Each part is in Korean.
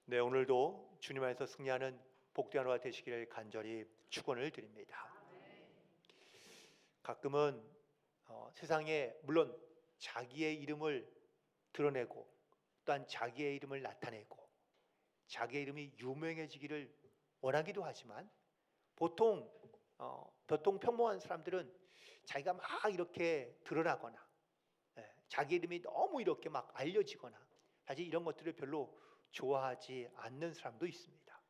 네, 오늘도 주님 안에서 승리하는 복된 하루가 되시기를 간절히 축원을 드립니다. 가끔은 세상에 물론 자기의 이름을 드러내고 또한 자기의 이름을 나타내고 자기의 이름이 유명해지기를 원하기도 하지만 보통 평범한 사람들은 자기가 막 이렇게 드러나거나 자기 이름이 너무 이렇게 막 알려지거나 사실 이런 것들을 별로 좋아하지 않는 사람도 있습니다.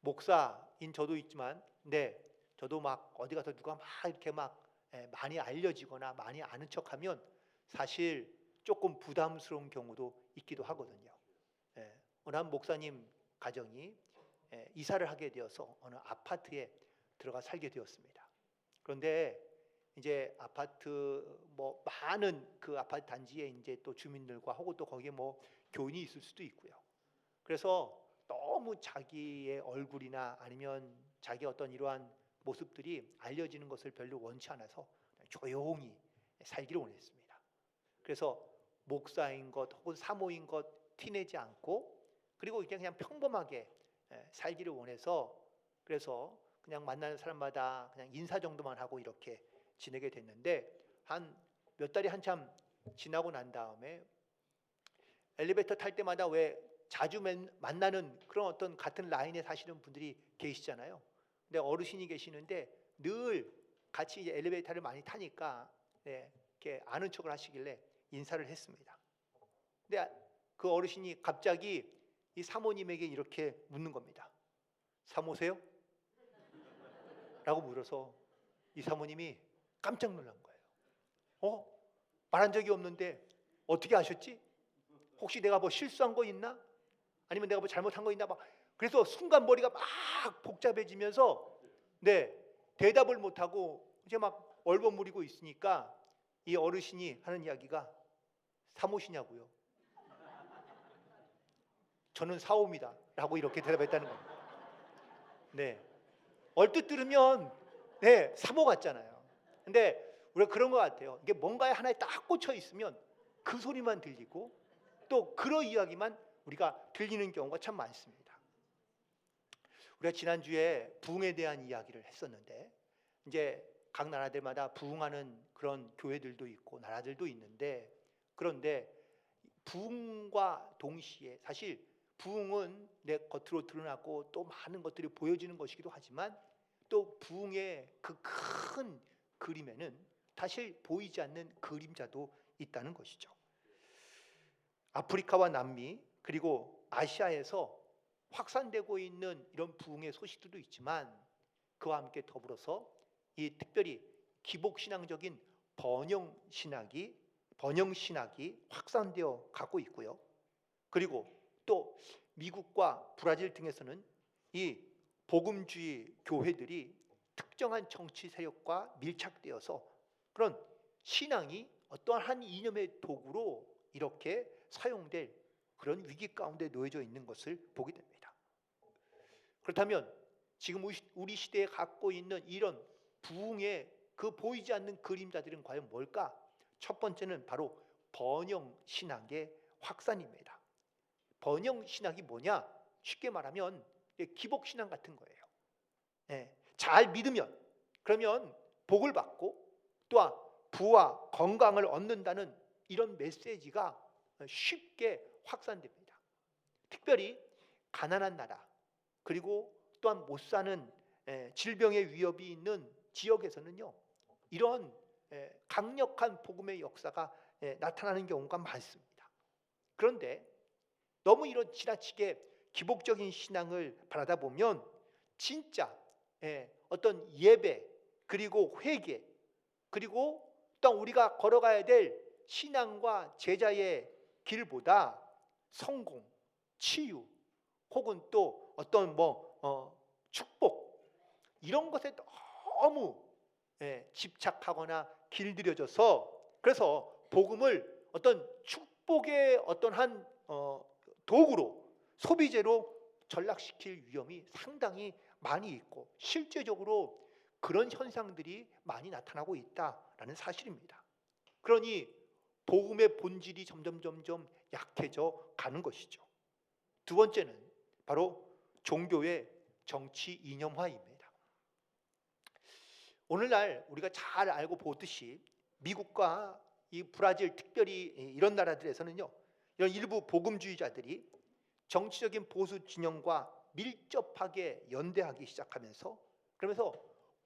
목사인 저도 있지만, 저도 막 어디 가서 누가 막 이렇게 막 많이 알려지거나 많이 아는 척하면 사실 조금 부담스러운 경우도 있기도 하거든요. 어느 한 목사님 가정이 이사를 하게 되어서 어느 아파트에 들어가 살게 되었습니다. 그런데 이제 아파트 많은 그 아파트 단지에 이제 또 주민들과 혹은 또 거기에 교인이 있을 수도 있고요. 그래서 너무 자기의 얼굴이나 아니면 자기 어떤 이러한 모습들이 알려지는 것을 별로 원치 않아서 조용히 살기를 원했습니다. 그래서 목사인 것 혹은 사모인 것 티내지 않고 그리고 그냥 평범하게 살기를 원해서 그래서 그냥 만나는 사람마다 그냥 인사 정도만 하고 이렇게 지내게 됐는데 한 몇 달이 한참 지나고 난 다음에 엘리베이터 탈 때마다 왜 자주 만나는 그런 어떤 같은 라인에 사시는 분들이 계시잖아요. 근데 어르신이 계시는데 늘 같이 이제 엘리베이터를 많이 타니까 이렇게 아는 척을 하시길래 인사를 했습니다. 근데 그 어르신이 갑자기 이 사모님에게 이렇게 묻는 겁니다. 사모세요? 라고 물어서 이 사모님이 깜짝 놀란 거예요. 말한 적이 없는데 어떻게 아셨지? 혹시 내가 실수한 거 있나? 아니면 내가 잘못한 거 있나? 그래서 순간 머리가 막 복잡해지면서 대답을 못하고 이제 막 얼버무리고 있으니까 이 어르신이 하는 이야기가 사모시냐고요? 저는 사오입니다 라고 이렇게 대답했다는 겁니다. 얼뜻 들으면 사모 같잖아요. 근데 우리가 그런 것 같아요. 이게 뭔가에 하나에 딱 꽂혀 있으면 그 소리만 들리고 또 그런 이야기만 우리가 들리는 경우가 참 많습니다. 우리가 지난주에 부흥에 대한 이야기를 했었는데 이제 각 나라들마다 부흥하는 그런 교회들도 있고 나라들도 있는데 그런데 부흥과 동시에 사실 부흥은 내 겉으로 드러나고 또 많은 것들이 보여지는 것이기도 하지만 또 부흥의 그 큰 그림에는 사실 보이지 않는 그림자도 있다는 것이죠. 아프리카와 남미 그리고 아시아에서 확산되고 있는 이런 부흥의 소식들도 있지만 그와 함께 더불어서 이 특별히 기복신앙적인 번영신학이 확산되어 가고 있고요. 그리고 또 미국과 브라질 등에서는 이 복음주의 교회들이 특정한 정치 세력과 밀착되어서 그런 신앙이 어떠한 한 이념의 도구로 이렇게 사용될 그런 위기 가운데 놓여져 있는 것을 보게 됩니다. 그렇다면 지금 우리 시대에 갖고 있는 이런 부흥의 그 보이지 않는 그림자들은 과연 뭘까? 첫 번째는 바로 번영신학의 확산입니다. 번영신학이 뭐냐? 쉽게 말하면 기복신앙 같은 거예요. 잘 믿으면 그러면 복을 받고 또한 부와 건강을 얻는다는 이런 메시지가 쉽게 확산됩니다. 특별히 가난한 나라 그리고 또한 못 사는 질병의 위협이 있는 지역에서는요 이런 강력한 복음의 역사가 나타나는 경우가 많습니다. 그런데 너무 이런 지나치게 기복적인 신앙을 바라다 보면 진짜 어떤 예배 그리고 회개 그리고 또 우리가 걸어가야 될 신앙과 제자의 길보다 성공, 치유 혹은 또 어떤 축복 이런 것에 너무 집착하거나 길들여져서 그래서 복음을 어떤 축복의 어떤 한 도구로 소비재로 전락시킬 위험이 상당히 많이 있고 실제적으로 그런 현상들이 많이 나타나고 있다라는 사실입니다. 그러니 복음의 본질이 점점 약해져 가는 것이죠. 두 번째는 바로 종교의 정치 이념화입니다. 오늘날 우리가 잘 알고 보듯이 미국과 이 브라질, 특별히 이런 나라들에서는요, 이런 일부 복음주의자들이 정치적인 보수 진영과 밀접하게 연대하기 시작하면서, 그러면서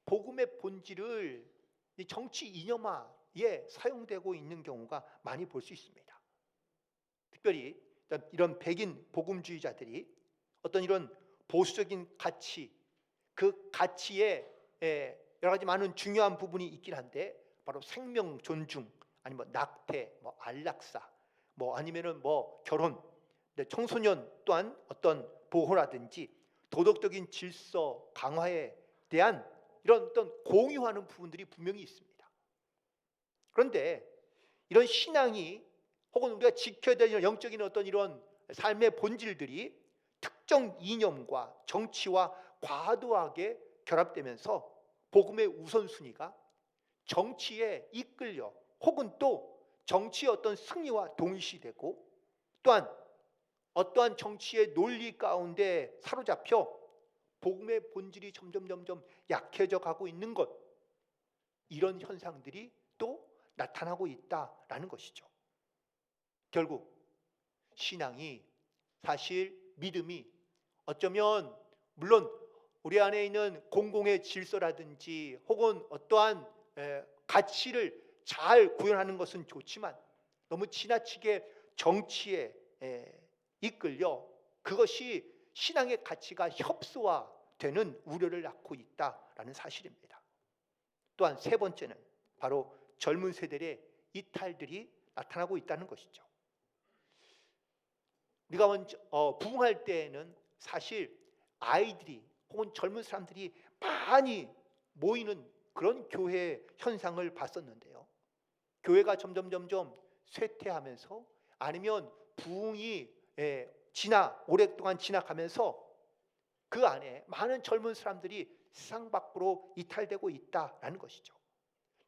복음의 본질을 이 정치 이념화에 사용되고 있는 경우가 많이 볼 수 있습니다. 특별히 이런 백인 복음주의자들이 어떤 이런 보수적인 가치, 그 가치에 여러 가지 많은 중요한 부분이 있긴 한데, 바로 생명 존중, 아니면 낙태, 뭐 안락사, 뭐 아니면은 뭐 결혼, 청소년 또한 어떤 보호라든지 도덕적인 질서 강화에 대한 이런 어떤 공유하는 부분들이 분명히 있습니다. 그런데 이런 신앙이 혹은 우리가 지켜야 될 영적인 어떤 이런 삶의 본질들이 특정 이념과 정치와 과도하게 결합되면서 복음의 우선순위가 정치에 이끌려 혹은 또 정치의 어떤 승리와 동일시되고, 또한 어떠한 정치의 논리 가운데 사로잡혀 복음의 본질이 점점 약해져 가고 있는 것, 이런 현상들이 또 나타나고 있다라는 것이죠. 결국 신앙이, 사실 믿음이 어쩌면 물론 우리 안에 있는 공공의 질서라든지 혹은 어떠한 가치를 잘 구현하는 것은 좋지만, 너무 지나치게 정치에 이끌려 그것이 신앙의 가치가 협소화되는 우려를 낳고 있다라는 사실입니다. 또한 세 번째는 바로 젊은 세대의 이탈들이 나타나고 있다는 것이죠. 우리가 먼저 부흥할 때에는 사실 아이들이 혹은 젊은 사람들이 많이 모이는 그런 교회 현상을 봤었는데요, 교회가 점점 쇠퇴하면서, 아니면 부흥이 오랫동안 지나가면서 그 안에 많은 젊은 사람들이 세상 밖으로 이탈되고 있다라는 것이죠.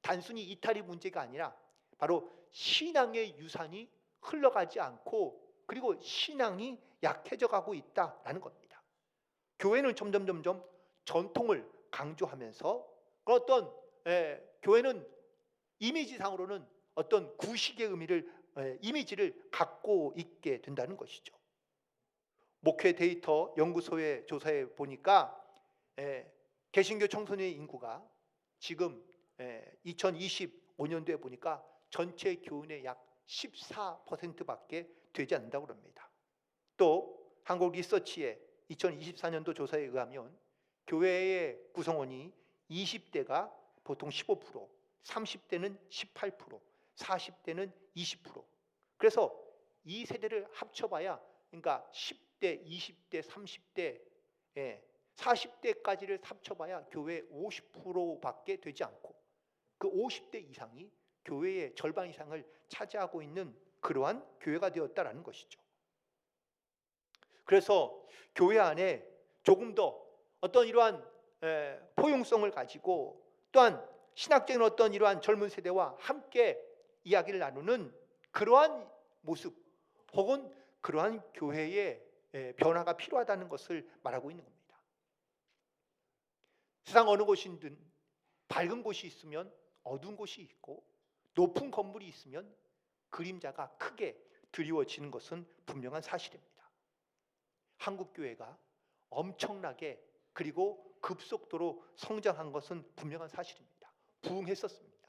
단순히 이탈이 문제가 아니라 바로 신앙의 유산이 흘러가지 않고, 그리고 신앙이 약해져 가고 있다라는 겁니다. 교회는 점점 전통을 강조하면서 어떤 교회는 이미지상으로는 어떤 구식의 이미지를 갖고 있게 된다는 것이죠. 목회 데이터 연구소의 조사에 보니까 개신교 청소년의 인구가 지금 2025년도에 보니까 전체 교인의 약 14%밖에 되지 않는다고 합니다. 또 한국 리서치의 2024년도 조사에 의하면 교회의 구성원이 20대가 보통 15%, 30대는 18%, 40대는 20%. 그래서 이 세대를 합쳐봐야, 그러니까 10대, 20대, 30대, 40대까지를 합쳐봐야 교회 50%밖에 되지 않고, 그 50대 이상이 교회의 절반 이상을 차지하고 있는 그러한 교회가 되었다라는 것이죠. 그래서 교회 안에 조금 더 어떤 이러한 포용성을 가지고, 또한 신학적인 어떤 이러한 젊은 세대와 함께 이야기를 나누는 그러한 모습, 혹은 그러한 교회의 변화가 필요하다는 것을 말하고 있는 겁니다. 세상 어느 곳이든 밝은 곳이 있으면 어두운 곳이 있고, 높은 건물이 있으면 그림자가 크게 드리워지는 것은 분명한 사실입니다. 한국 교회가 엄청나게 그리고 급속도로 성장한 것은 분명한 사실입니다. 부흥했었습니다.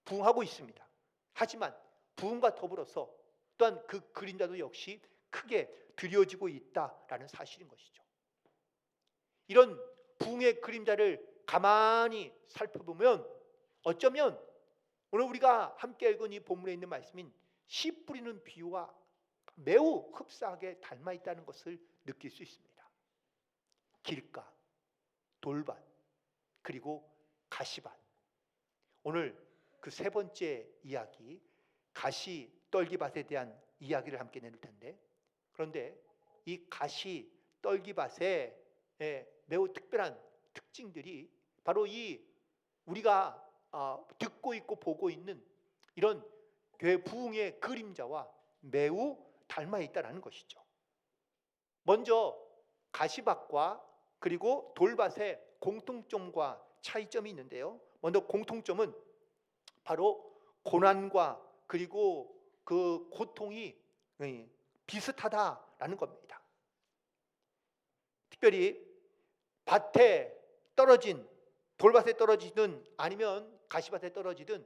부흥하고 있습니다. 하지만 부흥과 더불어서 또한 그 그림자도 역시 크게 드리워지고 있다라는 사실인 것이죠. 이런 부흥의 그림자를 가만히 살펴보면 어쩌면 오늘 우리가 함께 읽은 이 본문에 있는 말씀인 씨 뿌리는 비유와 매우 흡사하게 닮아 있다는 것을 느낄 수 있습니다. 길가, 돌밭, 그리고 가시밭. 오늘 그 세 번째 이야기, 가시 떨기밭에 대한 이야기를 함께 나눌 텐데, 그런데 이 가시 떨기밭의 매우 특별한 특징들이 바로 이 우리가 듣고 있고 보고 있는 이런 교회 부흥의 그림자와 매우 닮아 있다라는 것이죠. 먼저 가시밭과 그리고 돌밭의 공통점과 차이점이 있는데요. 먼저 공통점은 바로 고난과 그리고 그 고통이 비슷하다라는 겁니다. 특별히 밭에 떨어진, 돌밭에 떨어지든 아니면 가시밭에 떨어지든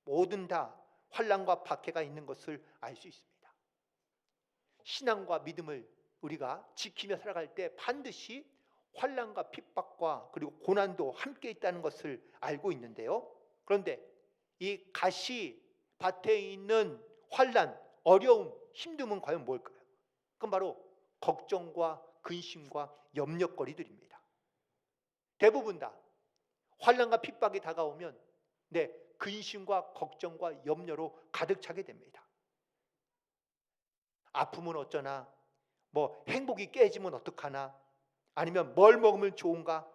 모든 다 환난과 박해가 있는 것을 알 수 있습니다. 신앙과 믿음을 우리가 지키며 살아갈 때 반드시 환난과 핍박과 그리고 고난도 함께 있다는 것을 알고 있는데요. 그런데 이 가시밭에 있는 환난, 어려움, 힘듦은 과연 뭘까요? 그건 바로 걱정과 근심과 염려거리들입니다. 대부분 다 환난과 핍박이 다가오면 근심과 걱정과 염려로 가득 차게 됩니다. 아프면 어쩌나, 행복이 깨지면 어떡하나, 아니면 뭘 먹으면 좋은가,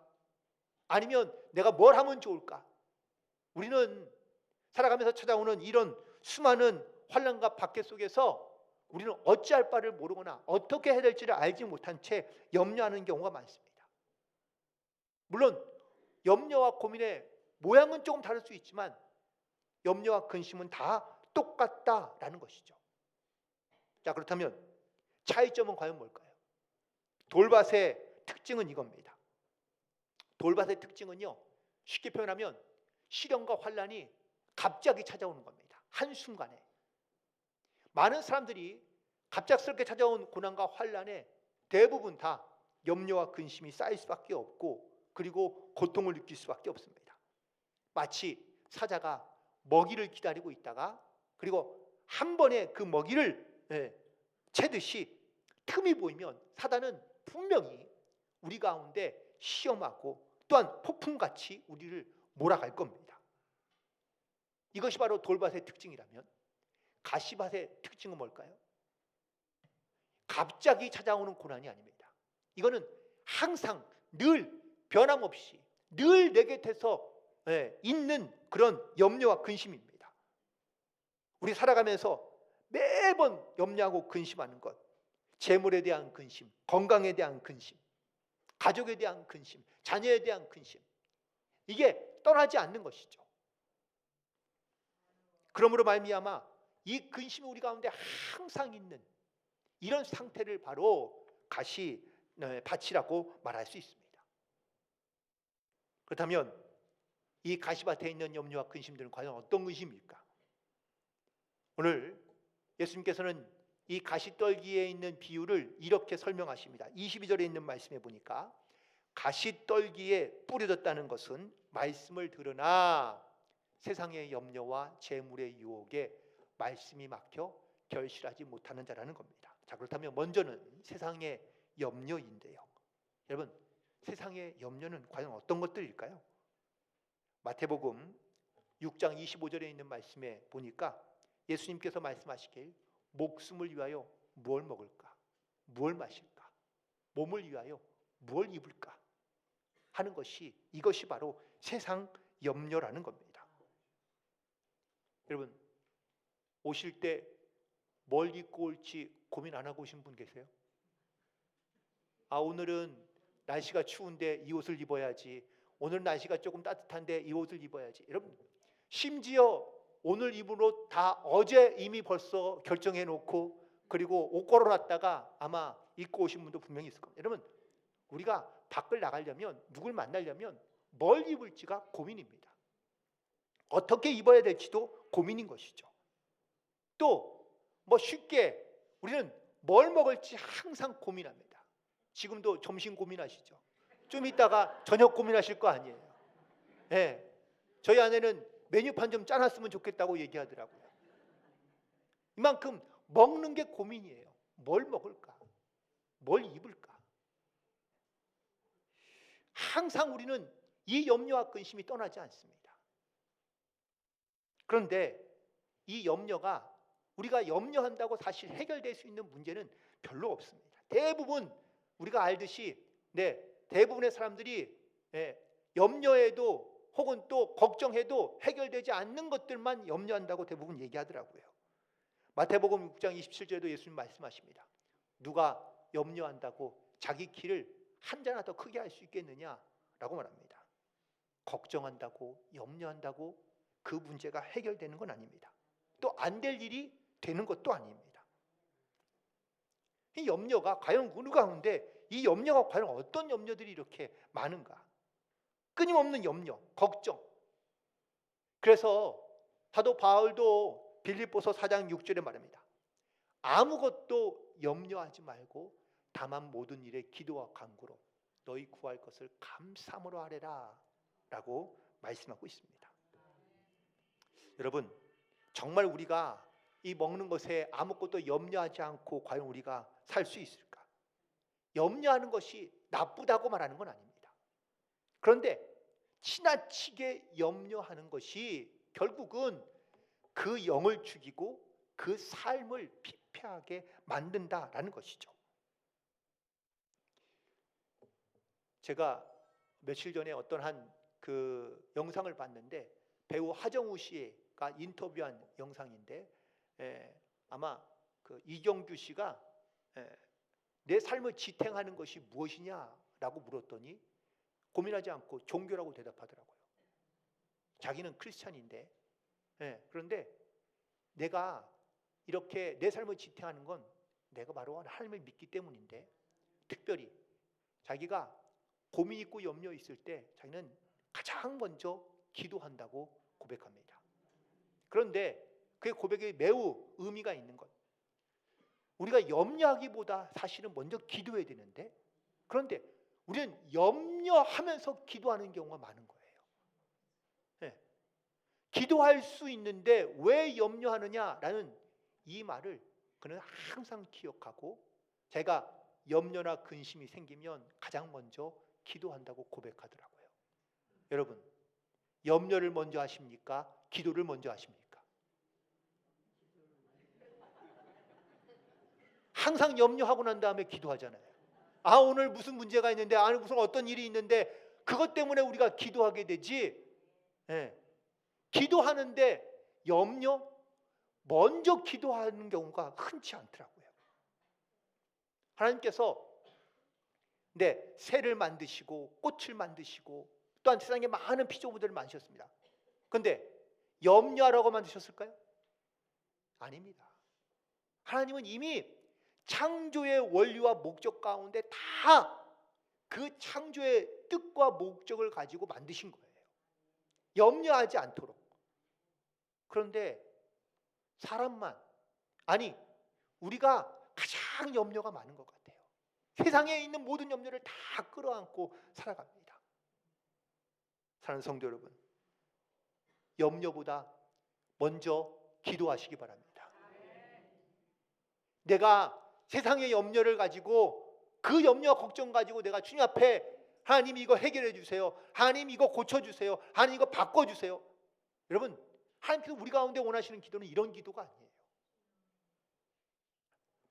아니면 내가 뭘 하면 좋을까. 우리는 살아가면서 찾아오는 이런 수많은 환난과 박해 속에서 우리는 어찌할 바를 모르거나 어떻게 해야 될지를 알지 못한 채 염려하는 경우가 많습니다. 물론 염려와 고민의 모양은 조금 다를 수 있지만 염려와 근심은 다 똑같다라는 것이죠. 자, 그렇다면 차이점은 과연 뭘까요? 돌밭의 특징은 이겁니다. 돌밭의 특징은요, 쉽게 표현하면 시련과 환난이 갑자기 찾아오는 겁니다. 한순간에. 많은 사람들이 갑작스럽게 찾아온 고난과 환난에 대부분 다 염려와 근심이 쌓일 수밖에 없고 그리고 고통을 느낄 수밖에 없습니다. 마치 사자가 먹이를 기다리고 있다가 그리고 한 번에 그 먹이를 채듯이 틈이 보이면 사자는 분명히 우리 가운데 시험하고 또한 폭풍같이 우리를 몰아갈 겁니다. 이것이 바로 돌밭의 특징이라면 가시밭의 특징은 뭘까요? 갑자기 찾아오는 고난이 아닙니다. 이거는 항상 늘 변함없이 늘 내 곁에서 있는 그런 염려와 근심입니다. 우리 살아가면서 매번 염려하고 근심하는 것, 재물에 대한 근심, 건강에 대한 근심, 가족에 대한 근심, 자녀에 대한 근심, 이게 떠나지 않는 것이죠. 그러므로 말미암아 이 근심이 우리 가운데 항상 있는 이런 상태를 바로 가시밭이라고 말할 수 있습니다. 그렇다면 이 가시밭에 있는 염려와 근심들은 과연 어떤 근심일까? 오늘 예수님께서는 이 가시떨기에 있는 비유를 이렇게 설명하십니다. 22절에 있는 말씀에 보니까 가시떨기에 뿌려졌다는 것은 말씀을 들으나 세상의 염려와 재물의 유혹에 말씀이 막혀 결실하지 못하는 자라는 겁니다. 자, 그렇다면 먼저는 세상의 염려인데요. 여러분, 세상의 염려는 과연 어떤 것들일까요? 마태복음 6장 25절에 있는 말씀에 보니까 예수님께서 말씀하시길 목숨을 위하여 무엇을 먹을까? 무엇을 마실까? 몸을 위하여 무엇을 입을까? 하는 것이 이것이 바로 세상 염려라는 겁니다. 여러분, 오실 때 뭘 입고 올지 고민 안 하고 오신 분 계세요? 오늘은 날씨가 추운데 이 옷을 입어야지. 오늘 날씨가 조금 따뜻한데 이 옷을 입어야지. 여러분, 심지어 오늘 입을 옷 다 어제 이미 벌써 결정해 놓고 그리고 옷 걸어놨다가 아마 입고 오신 분도 분명히 있을 겁니다. 여러분, 우리가 밖을 나가려면 누굴 만나려면 뭘 입을지가 고민입니다. 어떻게 입어야 될지도 고민인 것이죠. 또 쉽게 우리는 뭘 먹을지 항상 고민합니다. 지금도 점심 고민하시죠? 좀 이따가 저녁 고민하실 거 아니에요. 저희 아내는 메뉴판 좀 짜놨으면 좋겠다고 얘기하더라고요. 이만큼 먹는 게 고민이에요. 뭘 먹을까? 뭘 입을까? 항상 우리는 이 염려와 근심이 떠나지 않습니다. 그런데 이 염려가 우리가 염려한다고 사실 해결될 수 있는 문제는 별로 없습니다. 대부분 우리가 알듯이 대부분의 사람들이 염려해도 혹은 또 걱정해도 해결되지 않는 것들만 염려한다고 대부분 얘기하더라고요. 마태복음 6장 27절에도 예수님 말씀하십니다. 누가 염려한다고 자기 키를 한 자나 더 크게 할 수 있겠느냐라고 말합니다. 걱정한다고 염려한다고 그 문제가 해결되는 건 아닙니다. 또 안 될 일이 되는 것도 아닙니다. 이 염려가 과연 어느 가운데 이 염려가 과연 어떤 염려들이 이렇게 많은가? 끊임없는 염려, 걱정. 그래서 사도 바울도 빌립보서 4장 6절에 말합니다. 아무것도 염려하지 말고 다만 모든 일에 기도와 간구로 너희 구할 것을 감사함으로 하래라 라고 말씀하고 있습니다. 여러분, 정말 우리가 이 먹는 것에 아무것도 염려하지 않고 과연 우리가 살 수 있을까? 염려하는 것이 나쁘다고 말하는 건 아닙니다. 그런데 지나치게 염려하는 것이 결국은 그 영을 죽이고 그 삶을 피폐하게 만든다라는 것이죠. 제가 며칠 전에 어떤 한 그 영상을 봤는데 배우 하정우 씨가 인터뷰한 영상인데 아마 그 이경규 씨가 내 삶을 지탱하는 것이 무엇이냐라고 물었더니 고민하지 않고 종교라고 대답하더라고요. 자기는 크리스찬인데 그런데 내가 이렇게 내 삶을 지탱하는 건 내가 바로 하나님을 믿기 때문인데, 특별히 자기가 고민 있고 염려 있을 때 자기는 가장 먼저 기도한다고 고백합니다. 그런데 그 고백에 매우 의미가 있는 것, 우리가 염려하기보다 사실은 먼저 기도해야 되는데, 그런데 우리는 염려하면서 기도하는 경우가 많은 거예요. 기도할 수 있는데 왜 염려하느냐라는 이 말을 그는 항상 기억하고, 제가 염려나 근심이 생기면 가장 먼저 기도한다고 고백하더라고요. 여러분, 염려를 먼저 하십니까? 기도를 먼저 하십니까? 항상 염려하고 난 다음에 기도하잖아요. 오늘 무슨 문제가 있는데, 무슨 어떤 일이 있는데 그것 때문에 우리가 기도하게 되지. 기도하는데 염려? 먼저 기도하는 경우가 흔치 않더라고요. 하나님께서 새를 만드시고 꽃을 만드시고 또한 세상에 많은 피조물들을 만드셨습니다. 그런데 염려하라고 만드셨을까요? 아닙니다. 하나님은 이미 창조의 원리와 목적 가운데 다 그 창조의 뜻과 목적을 가지고 만드신 거예요. 염려하지 않도록. 그런데 사람만, 우리가 가장 염려가 많은 것 같아요. 세상에 있는 모든 염려를 다 끌어안고 살아갑니다. 사랑하는 성도 여러분, 염려보다 먼저 기도하시기 바랍니다. 내가 세상의 염려를 가지고, 그 염려와 걱정 가지고 내가 주님 앞에 하나님 이거 해결해 주세요, 하나님 이거 고쳐주세요, 하나님 이거 바꿔주세요. 여러분, 하나님께서 우리 가운데 원하시는 기도는 이런 기도가 아니에요.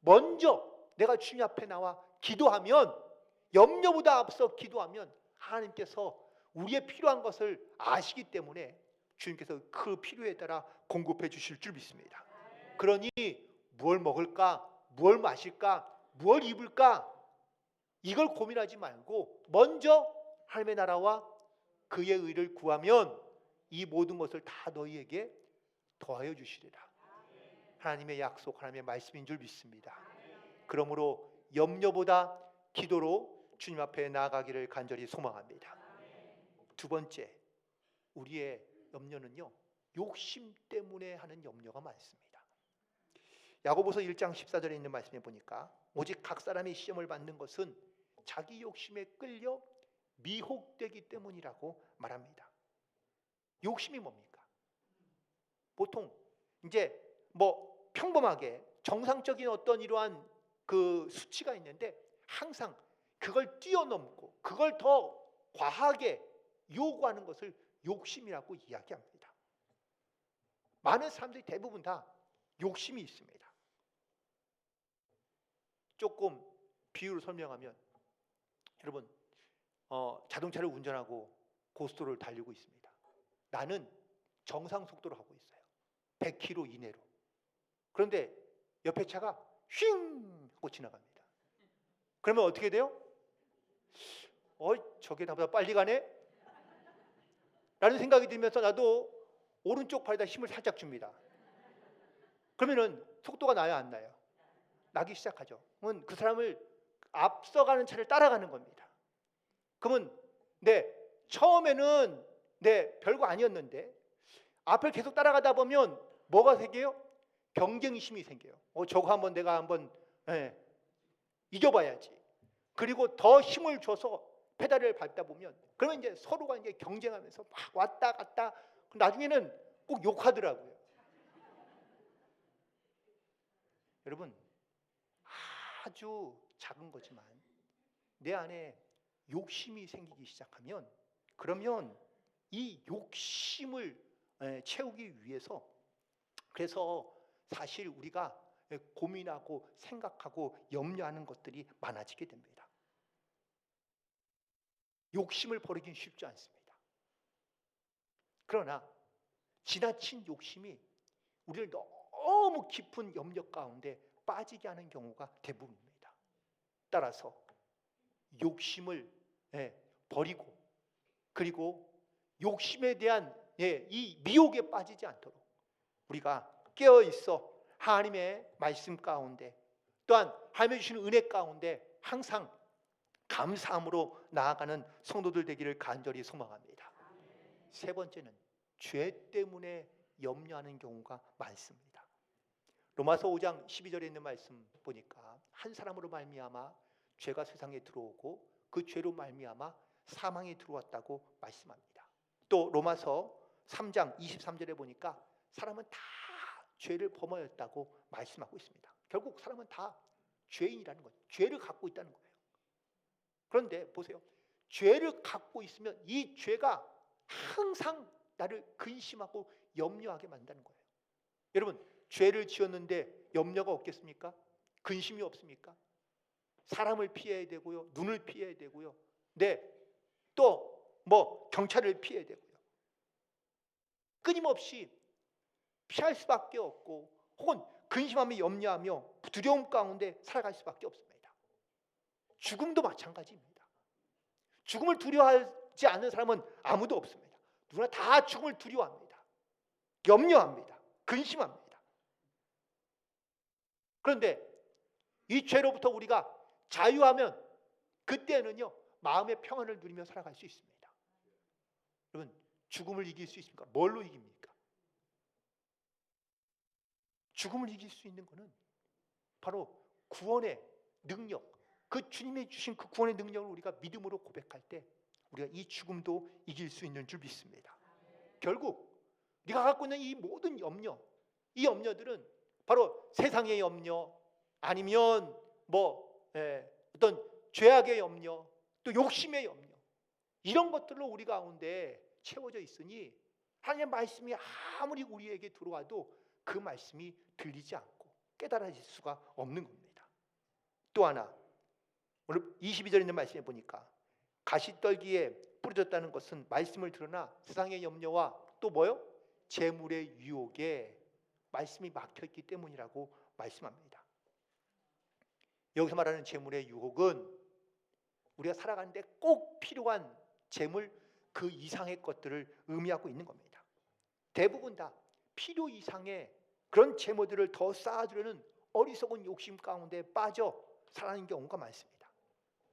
먼저 내가 주님 앞에 나와 기도하면, 염려보다 앞서 기도하면 하나님께서 우리의 필요한 것을 아시기 때문에 주님께서 그 필요에 따라 공급해 주실 줄 믿습니다. 그러니 무엇 먹을까, 무엇 마실까, 무엇 입을까, 이걸 고민하지 말고 먼저 하나님의 나라와 그의 의를 구하면 이 모든 것을 다 너희에게 더하여 주시리라. 하나님의 약속, 하나님의 말씀인 줄 믿습니다. 그러므로 염려보다 기도로 주님 앞에 나아가기를 간절히 소망합니다. 두 번째, 우리의 염려는요, 욕심 때문에 하는 염려가 많습니다. 야고보서 1장 14절에 있는 말씀에 보니까 오직 각 사람이 시험을 받는 것은 자기 욕심에 끌려 미혹되기 때문이라고 말합니다. 욕심이 뭡니까? 보통 이제 평범하게 정상적인 어떤 이러한 그 수치가 있는데, 항상 그걸 뛰어넘고 그걸 더 과하게 요구하는 것을 욕심이라고 이야기합니다. 많은 사람들이 대부분 다 욕심이 있습니다. 조금 비유로 설명하면, 여러분, 자동차를 운전하고 고속도로를 달리고 있습니다. 나는 정상 속도로 가고 있어요. 100km 이내로. 그런데 옆에 차가 휙 하고 지나갑니다. 그러면 어떻게 돼요? 저게 나보다 빨리 가네? 라는 생각이 들면서 나도 오른쪽 팔에다 힘을 살짝 줍니다. 그러면은 속도가 나요, 안 나요? 나기 시작하죠. 그러면 그 사람을 앞서가는 차를 따라가는 겁니다. 그러면 처음에는 별거 아니었는데 앞을 계속 따라가다 보면 뭐가 생겨요? 경쟁심이 생겨요. 저거 한번 내가 한번 이겨봐야지. 그리고 더 힘을 줘서 페달을 밟다 보면 그러면 이제 서로가 이제 경쟁하면서 막 왔다 갔다 나중에는 꼭 욕하더라고요. 여러분, 아주 작은 거지만 내 안에 욕심이 생기기 시작하면 그러면 이 욕심을 채우기 위해서 그래서 사실 우리가 고민하고 생각하고 염려하는 것들이 많아지게 됩니다. 욕심을 버리긴 쉽지 않습니다. 그러나 지나친 욕심이 우리를 너무 깊은 염려 가운데 빠지게 하는 경우가 대부분입니다. 따라서 욕심을 버리고 그리고 욕심에 대한 이 미혹에 빠지지 않도록 우리가 깨어 있어 하나님의 말씀 가운데 또한 하나님이 주시는 은혜 가운데 항상 감사함으로 나아가는 성도들 되기를 간절히 소망합니다. 세 번째는 죄 때문에 염려하는 경우가 많습니다. 로마서 5장 12절에 있는 말씀 보니까 한 사람으로 말미암아 죄가 세상에 들어오고 그 죄로 말미암아 사망이 들어왔다고 말씀합니다. 또 로마서 3장 23절에 보니까 사람은 다 죄를 범하였다고 말씀하고 있습니다. 결국 사람은 다 죄인이라는 거예요. 죄를 갖고 있다는 거예요. 그런데 보세요. 죄를 갖고 있으면 이 죄가 항상 나를 근심하고 염려하게 만드는 거예요. 여러분, 죄를 지었는데 염려가 없겠습니까? 근심이 없습니까? 사람을 피해야 되고요. 눈을 피해야 되고요. 또 경찰을 피해야 되고요. 끊임없이 피할 수밖에 없고 혹은 근심하며 염려하며 두려움 가운데 살아갈 수밖에 없습니다. 죽음도 마찬가지입니다. 죽음을 두려워하지 않는 사람은 아무도 없습니다. 누구나 다 죽음을 두려워합니다. 염려합니다. 근심합니다. 그런데 이 죄로부터 우리가 자유하면 그때는요 마음의 평안을 누리며 살아갈 수 있습니다. 여러분, 죽음을 이길 수 있습니까? 뭘로 이깁니까? 죽음을 이길 수 있는 것은 바로 구원의 능력, 그 주님이 주신 그 구원의 능력을 우리가 믿음으로 고백할 때 우리가 이 죽음도 이길 수 있는 줄 믿습니다. 결국 네가 갖고 있는 이 모든 염려, 이 염려들은 바로 세상의 염려 아니면 어떤 죄악의 염려 또 욕심의 염려 이런 것들로 우리 가운데 채워져 있으니 하나님의 말씀이 아무리 우리에게 들어와도 그 말씀이 들리지 않고 깨달아질 수가 없는 겁니다. 또 하나 오늘 22절에 있는 말씀에 보니까 가시떨기에 뿌려졌다는 것은 말씀을 들으나 세상의 염려와 또 재물의 유혹에 말씀이 막혀있기 때문이라고 말씀합니다. 여기서 말하는 재물의 유혹은 우리가 살아가는데 꼭 필요한 재물 그 이상의 것들을 의미하고 있는 겁니다. 대부분 다 필요 이상의 그런 재물들을 더 쌓아두려는 어리석은 욕심 가운데 빠져 살아가는 경우가 많습니다.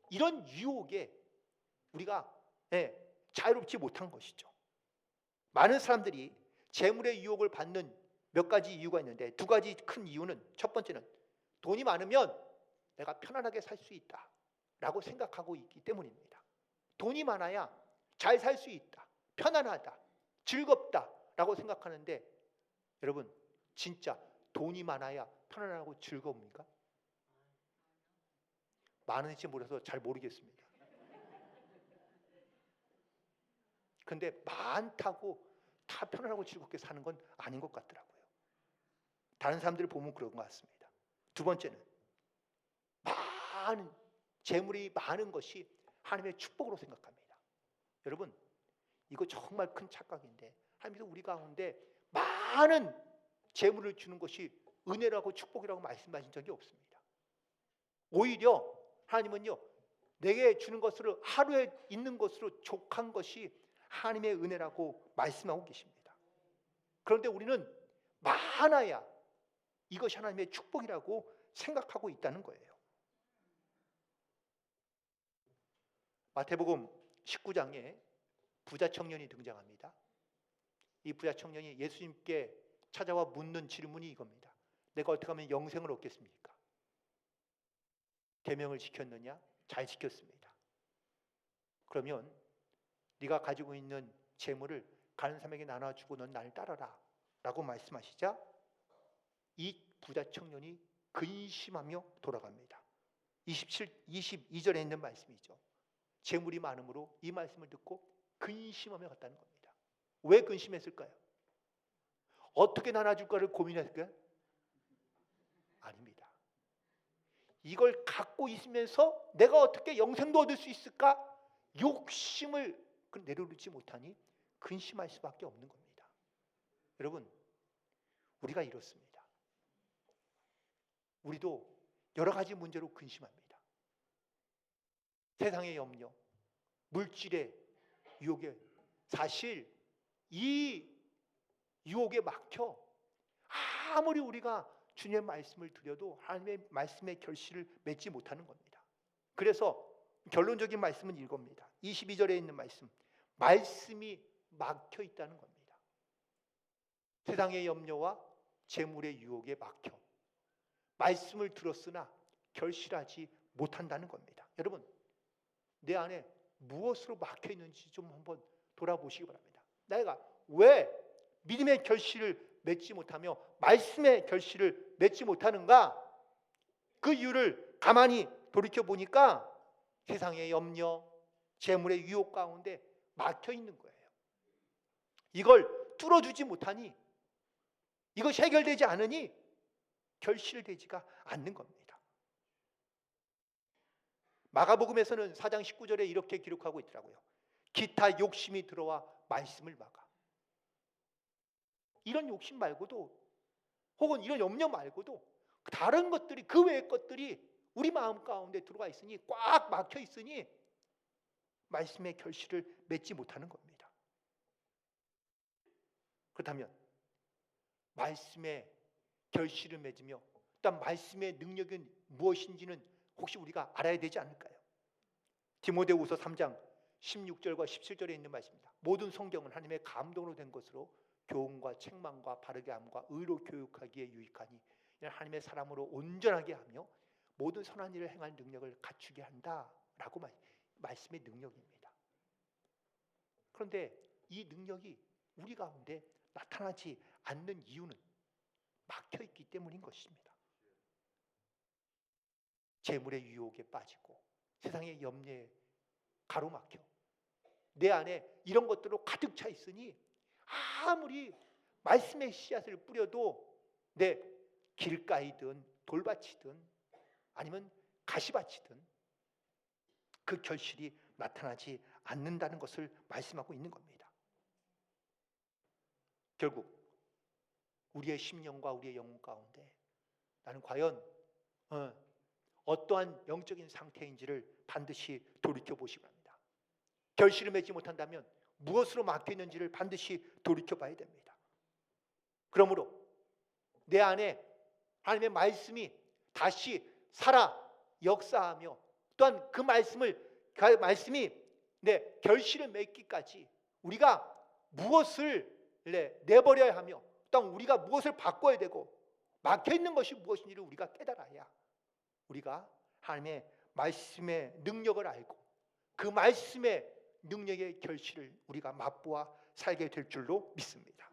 이런 유혹에 우리가 자유롭지 못한 것이죠. 많은 사람들이 재물의 유혹을 받는 몇 가지 이유가 있는데 두 가지 큰 이유는 첫 번째는 돈이 많으면 내가 편안하게 살 수 있다 라고 생각하고 있기 때문입니다. 돈이 많아야 잘 살 수 있다, 편안하다, 즐겁다 라고 생각하는데 여러분 진짜 돈이 많아야 편안하고 즐거웁니까? 많은지 몰라서 잘 모르겠습니다. 근데 많다고 다 편안하고 즐겁게 사는 건 아닌 것 같더라고요. 다른 사람들을 보면 그런 것 같습니다. 두 번째는 많은 재물이 많은 것이 하나님의 축복으로 생각합니다. 여러분 이거 정말 큰 착각인데 하나님께서 우리 가운데 많은 재물을 주는 것이 은혜라고 축복이라고 말씀하신 적이 없습니다. 오히려 하나님은요, 내게 주는 것으로 하루에 있는 것으로 족한 것이 하나님의 은혜라고 말씀하고 계십니다. 그런데 우리는 많아야 이것이 하나님의 축복이라고 생각하고 있다는 거예요. 마태복음 19장에 부자 청년이 등장합니다. 이 부자 청년이 예수님께 찾아와 묻는 질문이 이겁니다. 내가 어떻게 하면 영생을 얻겠습니까? 계명을 지켰느냐? 잘 지켰습니다. 그러면 네가 가지고 있는 재물을 가는 사람에게 나눠주고 넌 나를 따라라 라고 말씀하시자 이 부자 청년이 근심하며 돌아갑니다. 22절에 있는 말씀이죠. 재물이 많음으로 이 말씀을 듣고 근심하며 갔다는 겁니다. 왜 근심했을까요? 어떻게 나눠줄까를 고민했을까요? 아닙니다. 이걸 갖고 있으면서 내가 어떻게 영생도 얻을 수 있을까? 욕심을 내려놓지 못하니 근심할 수밖에 없는 겁니다. 여러분, 우리가 이렇습니다. 우리도 여러 가지 문제로 근심합니다. 세상의 염려, 물질의 유혹에, 사실 이 유혹에 막혀 아무리 우리가 주님의 말씀을 드려도 하나님의 말씀의 결실을 맺지 못하는 겁니다. 그래서 결론적인 말씀은 이겁니다. 22절에 있는 말씀이 막혀 있다는 겁니다. 세상의 염려와 재물의 유혹에 막혀 말씀을 들었으나 결실하지 못한다는 겁니다. 여러분, 내 안에 무엇으로 막혀 있는지 좀 한번 돌아보시기 바랍니다. 내가 왜 믿음의 결실을 맺지 못하며 말씀의 결실을 맺지 못하는가? 그 이유를 가만히 돌이켜 보니까 세상의 염려, 재물의 유혹 가운데 막혀 있는 거예요. 이걸 뚫어주지 못하니, 이것이 해결되지 않으니 결실되지가 않는 겁니다. 마가복음에서는 4장 19절에 이렇게 기록하고 있더라고요. 기타 욕심이 들어와 말씀을 막아. 이런 욕심 말고도 혹은 이런 염려 말고도 다른 것들이, 그 외의 것들이 우리 마음 가운데 들어와 있으니, 꽉 막혀 있으니 말씀의 결실을 맺지 못하는 겁니다. 그렇다면 말씀의 결실을 맺으며 일단 말씀의 능력은 무엇인지는 혹시 우리가 알아야 되지 않을까요? 디모데후서 3장 16절과 17절에 있는 말씀입니다. 모든 성경은 하나님의 감동으로 된 것으로 교훈과 책망과 바르게 함과 의로 교육하기에 유익하니 하나님의 사람으로 온전하게 하며 모든 선한 일을 행할 능력을 갖추게 한다라고 말씀의 능력입니다. 그런데 이 능력이 우리 가운데 나타나지 않는 이유는 막혀 있기 때문인 것입니다. 재물의 유혹에 빠지고 세상의 염려에 가로막혀 내 안에 이런 것들로 가득 차 있으니 아무리 말씀의 씨앗을 뿌려도 내 길가이든 돌밭이든 아니면 가시밭이든 그 결실이 나타나지 않는다는 것을 말씀하고 있는 겁니다. 결국 우리의 심령과 우리의 영혼 가운데 나는 과연 어떠한 영적인 상태인지를 반드시 돌이켜보시기 바랍니다. 결실을 맺지 못한다면 무엇으로 막혀 있는지를 반드시 돌이켜봐야 됩니다. 그러므로 내 안에 하나님의 말씀이 다시 살아 역사하며 또한 그 말씀이 내 결실을 맺기까지 우리가 무엇을 내버려야 하며 또한 우리가 무엇을 바꿔야 되고 막혀있는 것이 무엇인지를 우리가 깨달아야 우리가 하나님의 말씀의 능력을 알고 그 말씀의 능력의 결실을 우리가 맛보아 살게 될 줄로 믿습니다.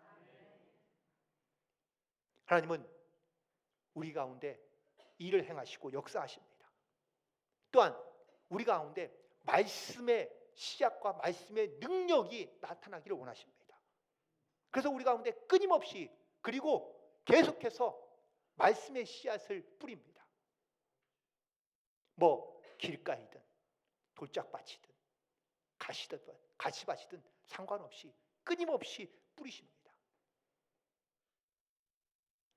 하나님은 우리 가운데 일을 행하시고 역사하십니다. 또한 우리 가운데 말씀의 씨앗과 말씀의 능력이 나타나기를 원하십니다. 그래서 우리 가운데 끊임없이 그리고 계속해서 말씀의 씨앗을 뿌립니다. 길가이든 돌짝밭이든 가시밭이든 상관없이 끊임없이 뿌리십니다.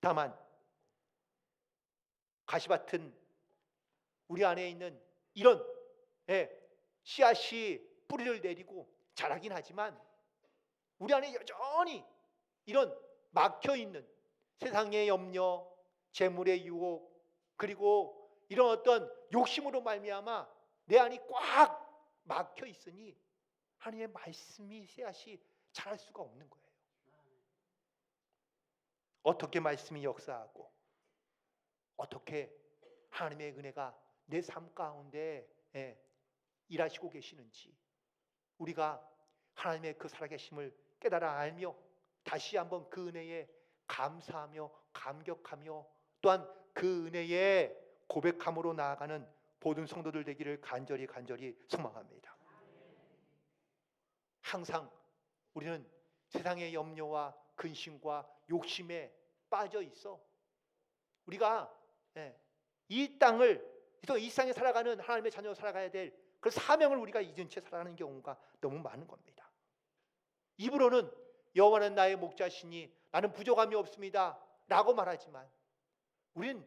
다만 가시밭은 우리 안에 있는 이런 씨앗이 뿌리를 내리고 자라긴 하지만 우리 안에 여전히 이런 막혀있는 세상의 염려, 재물의 유혹, 그리고 이런 어떤 욕심으로 말미암아 내 안이 꽉 막혀 있으니 하나님의 말씀이 씨앗이 자랄 수가 없는 거예요. 어떻게 말씀이 역사하고 어떻게 하나님의 은혜가 내 삶 가운데 일하시고 계시는지 우리가 하나님의 그 살아계심을 깨달아 알며 다시 한번 그 은혜에 감사하며 감격하며 또한 그 은혜에 고백함으로 나아가는 모든 성도들 되기를 간절히 소망합니다. 항상 우리는 세상의 염려와 근심과 욕심에 빠져 있어 우리가 이 땅을 이 세상에 살아가는 하나님의 자녀로 살아가야 될 그 사명을 우리가 잊은 채 살아가는 경우가 너무 많은 겁니다. 입으로는 여호와는 나의 목자시니 나는 부족함이 없습니다 라고 말하지만 우리는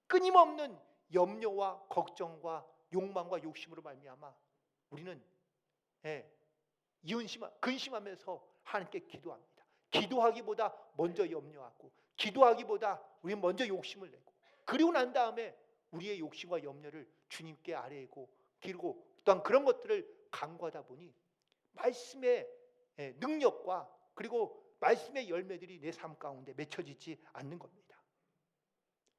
끊임없는 염려와 걱정과 욕망과 욕심으로 말미암아 우리는 근심하면서 하나님께 기도합니다. 기도하기보다 먼저 염려하고 기도하기보다 우리는 먼저 욕심을 내고 그리고 난 다음에 우리의 욕심과 염려를 주님께 아뢰고 기르고 또한 그런 것들을 간구하다 보니 말씀의 능력과 그리고 말씀의 열매들이 내 삶 가운데 맺혀지지 않는 겁니다.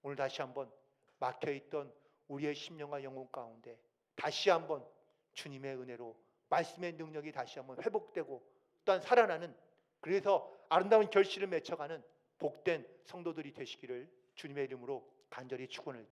오늘 다시 한번 막혀있던 우리의 심령과 영혼 가운데 다시 한번 주님의 은혜로 말씀의 능력이 다시 한번 회복되고 또한 살아나는 그래서 아름다운 결실을 맺혀가는 복된 성도들이 되시기를 주님의 이름으로 간절히 축원을